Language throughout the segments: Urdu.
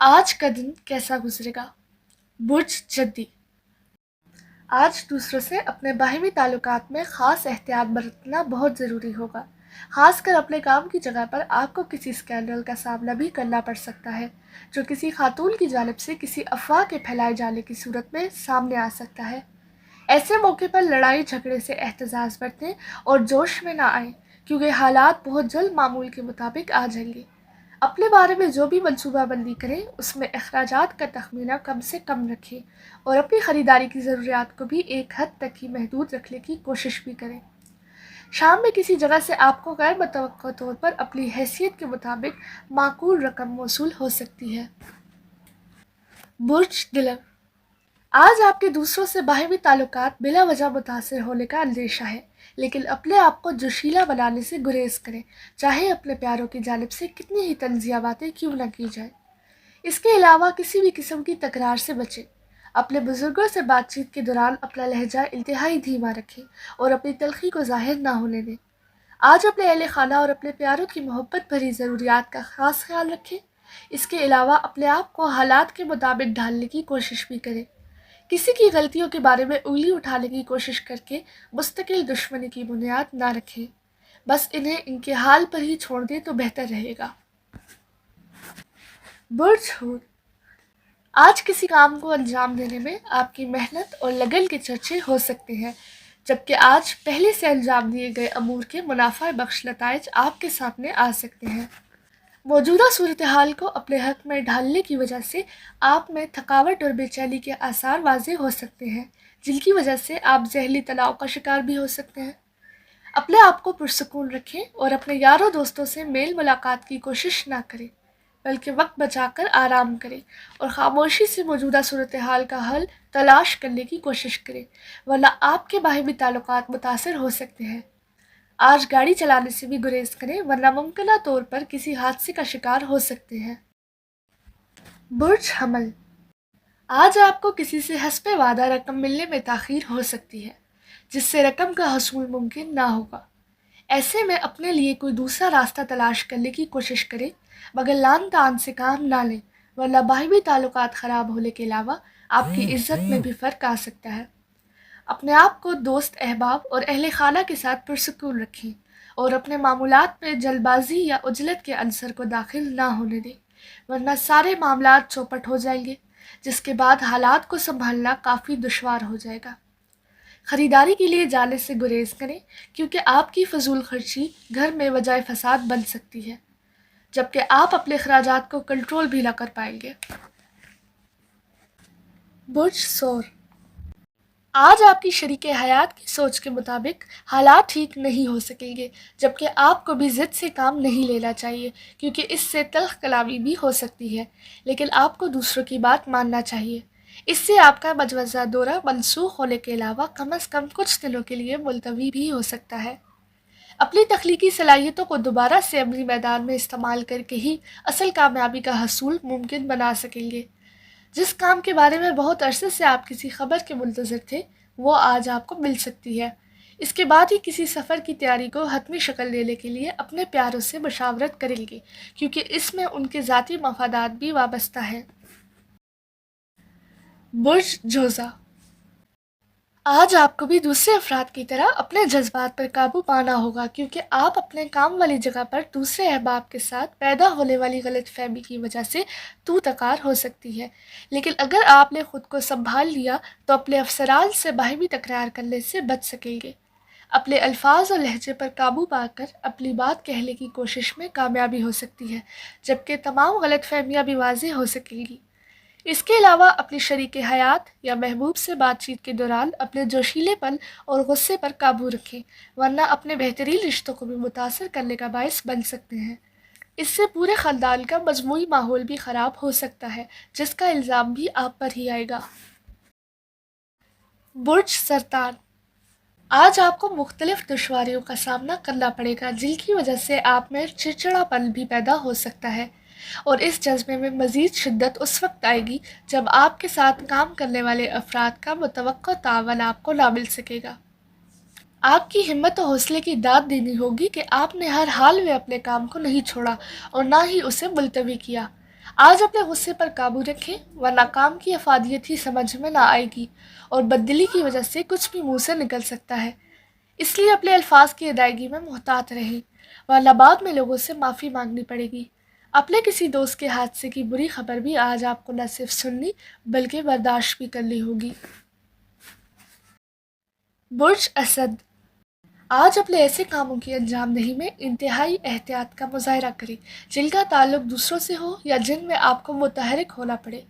آج کا دن کیسا گزرے گا؟ برج جدی۔ آج دوسروں سے اپنے باہمی تعلقات میں خاص احتیاط برتنا بہت ضروری ہوگا، خاص کر اپنے کام کی جگہ پر آپ کو کسی اسکینڈل کا سامنا بھی کرنا پڑ سکتا ہے جو کسی خاتون کی جانب سے کسی افواہ کے پھیلائے جانے کی صورت میں سامنے آ سکتا ہے۔ ایسے موقع پر لڑائی جھگڑے سے احتجاج برتیں اور جوش میں نہ آئیں، کیونکہ حالات بہت جلد معمول کے مطابق آ جائیں گے۔ اپنے بارے میں جو بھی منصوبہ بندی کریں اس میں اخراجات کا تخمینہ کم سے کم رکھیں اور اپنی خریداری کی ضروریات کو بھی ایک حد تک ہی محدود رکھنے کی کوشش بھی کریں۔ شام میں کسی جگہ سے آپ کو غیر متوقع طور پر اپنی حیثیت کے مطابق معقول رقم موصول ہو سکتی ہے۔ برج دلو۔ آج آپ کے دوسروں سے باہمی تعلقات بلا وجہ متاثر ہونے کا اندیشہ ہے، لیکن اپنے آپ کو جوشیلا بنانے سے گریز کریں، چاہے اپنے پیاروں کی جانب سے کتنی ہی طنزیہ باتیں کیوں نہ کی جائیں۔ اس کے علاوہ کسی بھی قسم کی تکرار سے بچیں۔ اپنے بزرگوں سے بات چیت کے دوران اپنا لہجہ انتہائی دھیما رکھیں اور اپنی تلخی کو ظاہر نہ ہونے دیں۔ آج اپنے اہل خانہ اور اپنے پیاروں کی محبت بھری ضروریات کا خاص خیال رکھیں۔ اس کے علاوہ اپنے آپ کو حالات کے مطابق ڈھالنے کی کوشش بھی کریں۔ کسی کی غلطیوں کے بارے میں انگلی اٹھانے کی کوشش کر کے مستقل دشمنی کی بنیاد نہ رکھیں، بس انہیں ان کے حال پر ہی چھوڑ دیں تو بہتر رہے گا۔ برج حوت۔ آج کسی کام کو انجام دینے میں آپ کی محنت اور لگن کے چرچے ہو سکتے ہیں، جبکہ آج پہلے سے انجام دیے گئے امور کے منافع بخش نتائج آپ کے سامنے آ سکتے ہیں۔ موجودہ صورتحال کو اپنے حق میں ڈھالنے کی وجہ سے آپ میں تھکاوٹ اور بے چینی کے آثار واضح ہو سکتے ہیں، جن کی وجہ سے آپ ذہنی تناؤ کا شکار بھی ہو سکتے ہیں۔ اپنے آپ کو پرسکون رکھیں اور اپنے یاروں دوستوں سے میل ملاقات کی کوشش نہ کریں، بلکہ وقت بچا کر آرام کریں اور خاموشی سے موجودہ صورتحال کا حل تلاش کرنے کی کوشش کریں، ورنہ آپ کے باہمی تعلقات متاثر ہو سکتے ہیں۔ آج گاڑی چلانے سے بھی گریز کریں، ورنہ ممکنہ طور پر کسی حادثے کا شکار ہو سکتے ہیں۔ برج حمل۔ آج آپ کو کسی سے حسب وعدہ رقم ملنے میں تاخیر ہو سکتی ہے، جس سے رقم کا حصول ممکن نہ ہوگا۔ ایسے میں اپنے لیے کوئی دوسرا راستہ تلاش کرنے کی کوشش کریں، مگر لان تان سے کام نہ لیں، ورنہ باہمی تعلقات خراب ہونے کے علاوہ آپ کی عزت میں بھی فرق آ سکتا ہے۔ اپنے آپ کو دوست احباب اور اہل خانہ کے ساتھ پرسکون رکھیں اور اپنے معمولات میں جلد بازی یا عجلت کے عنصر کو داخل نہ ہونے دیں، ورنہ سارے معاملات چوپٹ ہو جائیں گے، جس کے بعد حالات کو سنبھالنا کافی دشوار ہو جائے گا۔ خریداری کے لیے جانے سے گریز کریں، کیونکہ آپ کی فضول خرچی گھر میں وجہ فساد بن سکتی ہے، جبکہ آپ اپنے اخراجات کو کنٹرول بھی نہ کر پائیں گے۔ برج ثور۔ آج آپ کی شریک حیات کی سوچ کے مطابق حالات ٹھیک نہیں ہو سکیں گے، جبکہ آپ کو بھی ضد سے کام نہیں لینا چاہیے، کیونکہ اس سے تلخ کلامی بھی ہو سکتی ہے، لیکن آپ کو دوسروں کی بات ماننا چاہیے۔ اس سے آپ کا مجوزہ دورہ منسوخ ہونے کے علاوہ کم از کم کچھ دنوں کے لیے ملتوی بھی ہو سکتا ہے۔ اپنی تخلیقی صلاحیتوں کو دوبارہ سے عملی میدان میں استعمال کر کے ہی اصل کامیابی کا حصول ممکن بنا سکیں گے۔ جس کام کے بارے میں بہت عرصے سے آپ کسی خبر کے منتظر تھے، وہ آج آپ کو مل سکتی ہے۔ اس کے بعد ہی کسی سفر کی تیاری کو حتمی شکل دینے کے لیے اپنے پیاروں سے مشاورت کریں گے، کیونکہ اس میں ان کے ذاتی مفادات بھی وابستہ ہیں۔ برج جوزہ۔ آج آپ کو بھی دوسرے افراد کی طرح اپنے جذبات پر قابو پانا ہوگا، کیونکہ آپ اپنے کام والی جگہ پر دوسرے احباب کے ساتھ پیدا ہونے والی غلط فہمی کی وجہ سے تو تکار ہو سکتی ہے، لیکن اگر آپ نے خود کو سنبھال لیا تو اپنے افسران سے باہمی تکرار کرنے سے بچ سکیں گے۔ اپنے الفاظ اور لہجے پر قابو پا کر اپنی بات کہنے کی کوشش میں کامیابی ہو سکتی ہے، جبکہ تمام غلط فہمیاں بھی واضح ہو سکیں گی۔ اس کے علاوہ اپنی شریک حیات یا محبوب سے بات چیت کے دوران اپنے جوشیلے پن اور غصے پر قابو رکھیں، ورنہ اپنے بہترین رشتوں کو بھی متاثر کرنے کا باعث بن سکتے ہیں۔ اس سے پورے خاندان کا مجموعی ماحول بھی خراب ہو سکتا ہے، جس کا الزام بھی آپ پر ہی آئے گا۔ برج سرطان۔ آج آپ کو مختلف دشواریوں کا سامنا کرنا پڑے گا، جن کی وجہ سے آپ میں چڑچڑا پن بھی پیدا ہو سکتا ہے، اور اس جذبے میں مزید شدت اس وقت آئے گی جب آپ کے ساتھ کام کرنے والے افراد کا متوقع تعاون آپ کو نہ مل سکے گا۔ آپ کی ہمت و حوصلے کی داد دینی ہوگی کہ آپ نے ہر حال میں اپنے کام کو نہیں چھوڑا اور نہ ہی اسے ملتوی کیا۔ آج اپنے غصے پر قابو رکھیں ورنہ کام کی افادیت ہی سمجھ میں نہ آئے گی اور بددلی کی وجہ سے کچھ بھی منہ سے نکل سکتا ہے۔ اس لیے اپنے الفاظ کی ادائیگی میں محتاط رہیں ورنہ بعد میں لوگوں سے معافی مانگنی پڑے گی۔ اپنے کسی دوست کے حادثے کی بری خبر بھی آج آپ کو نہ صرف سننی بلکہ برداشت بھی کرنی ہوگی۔ برج اسد، آج اپنے ایسے کاموں کی انجام دہی میں انتہائی احتیاط کا مظاہرہ کریں جن کا تعلق دوسروں سے ہو یا جن میں آپ کو متحرک ہونا پڑے۔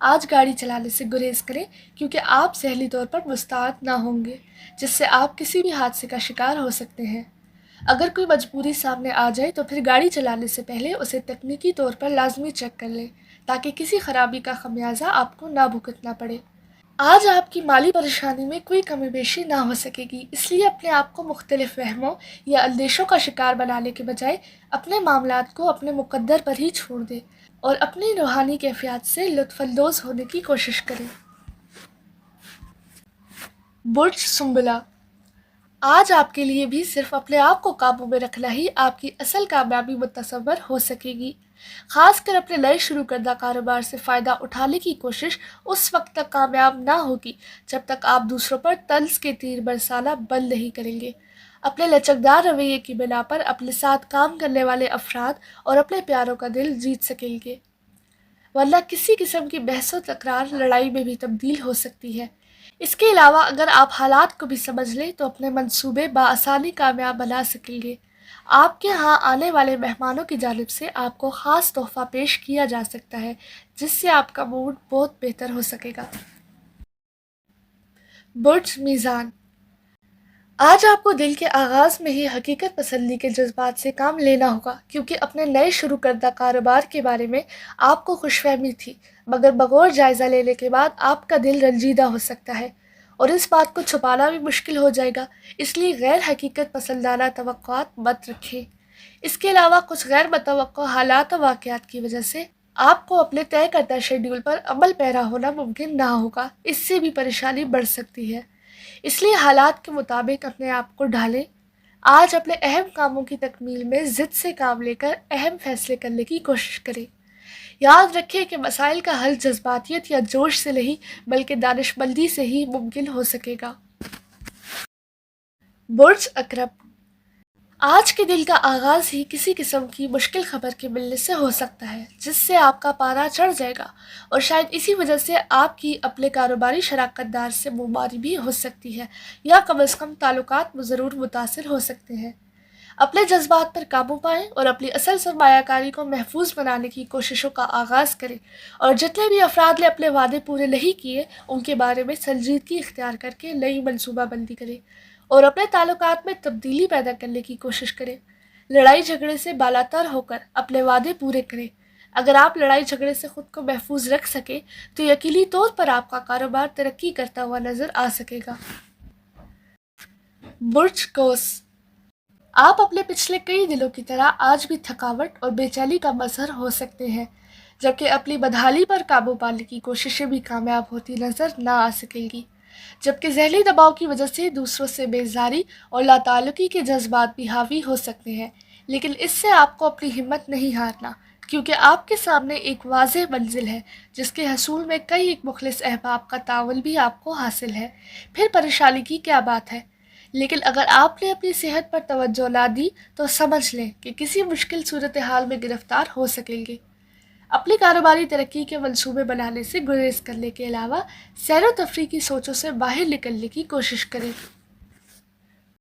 آج گاڑی چلانے سے گریز کریں کیونکہ آپ ذہنی طور پر مستعد نہ ہوں گے جس سے آپ کسی بھی حادثے کا شکار ہو سکتے ہیں۔ اگر کوئی مجبوری سامنے آ جائے تو پھر گاڑی چلانے سے پہلے اسے تکنیکی طور پر لازمی چیک کر لیں تاکہ کسی خرابی کا خمیازہ آپ کو نہ بھگتنا پڑے۔ آج آپ کی مالی پریشانی میں کوئی کمی بیشی نہ ہو سکے گی، اس لیے اپنے آپ کو مختلف وہموں یا اندیشوں کا شکار بنانے کے بجائے اپنے معاملات کو اپنے مقدر پر ہی چھوڑ دیں اور اپنی روحانی کیفیات سے لطف اندوز ہونے کی کوشش کریں۔ برج سنبلہ، آج آپ کے لیے بھی صرف اپنے آپ کو قابو میں رکھنا ہی آپ کی اصل کامیابی متصور ہو سکے گی۔ خاص کر اپنے نئے شروع کردہ کاروبار سے فائدہ اٹھانے کی کوشش اس وقت تک کامیاب نہ ہوگی جب تک آپ دوسروں پر طنز کے تیر برسانا بند نہیں کریں گے۔ اپنے لچکدار رویے کی بنا پر اپنے ساتھ کام کرنے والے افراد اور اپنے پیاروں کا دل جیت سکیں گے، ورنہ کسی قسم کی بحث و تکرار لڑائی میں بھی تبدیل ہو سکتی ہے۔ اس کے علاوہ اگر آپ حالات کو بھی سمجھ لیں تو اپنے منصوبے بآسانی کامیاب بنا سکیں گے۔ آپ کے ہاں آنے والے مہمانوں کی جانب سے آپ کو خاص تحفہ پیش کیا جا سکتا ہے جس سے آپ کا موڈ بہت بہتر ہو سکے گا۔ برج میزان، آج آپ کو دل کے آغاز میں ہی حقیقت پسندی کے جذبات سے کام لینا ہوگا کیونکہ اپنے نئے شروع کردہ کاروبار کے بارے میں آپ کو خوش فہمی تھی، مگر بغور جائزہ لینے کے بعد آپ کا دل رنجیدہ ہو سکتا ہے اور اس بات کو چھپانا بھی مشکل ہو جائے گا، اس لیے غیر حقیقت پسندانہ توقعات مت رکھیں۔ اس کے علاوہ کچھ غیر متوقع حالات و واقعات کی وجہ سے آپ کو اپنے طے کردہ شیڈول پر عمل پیرا ہونا ممکن نہ ہوگا، اس سے بھی پریشانی بڑھ سکتی ہے، اس لیے حالات کے مطابق اپنے آپ کو ڈھالیں۔ آج اپنے اہم کاموں کی تکمیل میں ضد سے کام لے کر اہم فیصلے کرنے کی کوشش کریں۔ یاد رکھیں کہ مسائل کا حل جذباتیت یا جوش سے نہیں بلکہ دانش مندی سے ہی ممکن ہو سکے گا۔ برج عقرب، آج کے دن کا آغاز ہی کسی قسم کی مشکل خبر کے ملنے سے ہو سکتا ہے جس سے آپ کا پارا چڑھ جائے گا اور شاید اسی وجہ سے آپ کی اپنے کاروباری شراکت دار سے منماری بھی ہو سکتی ہے یا کم از کم تعلقات ضرور متاثر ہو سکتے ہیں۔ اپنے جذبات پر قابو پائیں اور اپنی اصل سرمایہ کاری کو محفوظ بنانے کی کوششوں کا آغاز کریں اور جتنے بھی افراد نے اپنے وعدے پورے نہیں کیے ان کے بارے میں سنجیدگی اختیار کر کے نئی منصوبہ بندی کریں اور اپنے تعلقات میں تبدیلی پیدا کرنے کی کوشش کریں۔ لڑائی جھگڑے سے بالاتر ہو کر اپنے وعدے پورے کریں۔ اگر آپ لڑائی جھگڑے سے خود کو محفوظ رکھ سکیں تو یقینی طور پر آپ کا کاروبار ترقی کرتا ہوا نظر آ سکے گا۔ برج قوس، آپ اپنے پچھلے کئی دنوں کی طرح آج بھی تھکاوٹ اور بے چینی کا مظہر ہو سکتے ہیں جبکہ اپنی بدحالی پر قابو پانے کی کوششیں بھی کامیاب ہوتی نظر نہ آ سکیں گی، جبکہ ذہنی دباؤ کی وجہ سے دوسروں سے بیزاری اور لاتعلقی کے جذبات بھی حاوی ہو سکتے ہیں، لیکن اس سے آپ کو اپنی ہمت نہیں ہارنا کیونکہ آپ کے سامنے ایک واضح منزل ہے جس کے حصول میں کئی ایک مخلص احباب کا تعاون بھی آپ کو حاصل ہے۔ پھر پریشانی کی کیا بات ہے؟ لیکن اگر آپ نے اپنی صحت پر توجہ نہ دی تو سمجھ لیں کہ کسی مشکل صورتحال میں گرفتار ہو سکیں گے۔ اپنی کاروباری ترقی کے منصوبے بنانے سے گریز کرنے کے علاوہ سیر و تفریح کی سوچوں سے باہر نکلنے کی کوشش کریں۔